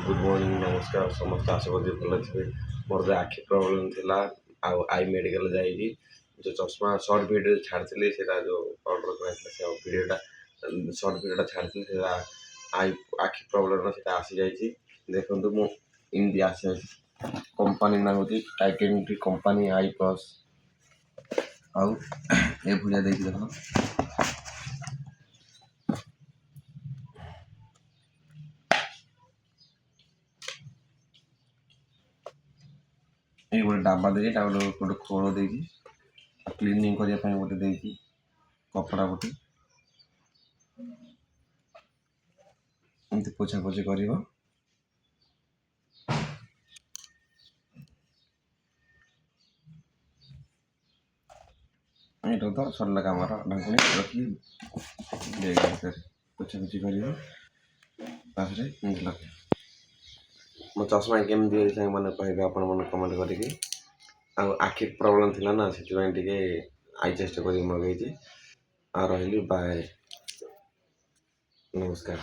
Good morning नमस्कार समस्त आशा करी भल थे मोर जो आखि प्रोब्लेम थिला आई मेडिकल जाइए जो चश्मा सर्ट वीडियो छाड़ी से जो ऑर्डर कर वीडियोटा सर्ट वीडियोटा छाड़ी आई आखि प्रोब्लेम से आसी जाइए देखो मु इमती आसी कंपनी ना हूँ टाइटेन कंपनी आई प्लस आउ ए भूजा देखिए देख ये गोटे डाबा देखिए गोटे खोल देखिए क्लीनिंग करने गोटे देखिए कपड़ा गोटे एमती पोछापोछि कर तो सरला कम ढाकुणी रखी बेग भितर पोछापोछि कर लगे मो चश्मा केमती मैंने कहे आपण मैंने कमेंट करेंगे आखि प्रोब्लेम थी ना से आई टेस्ट कर मगेजी आ रही बाय नमस्कार।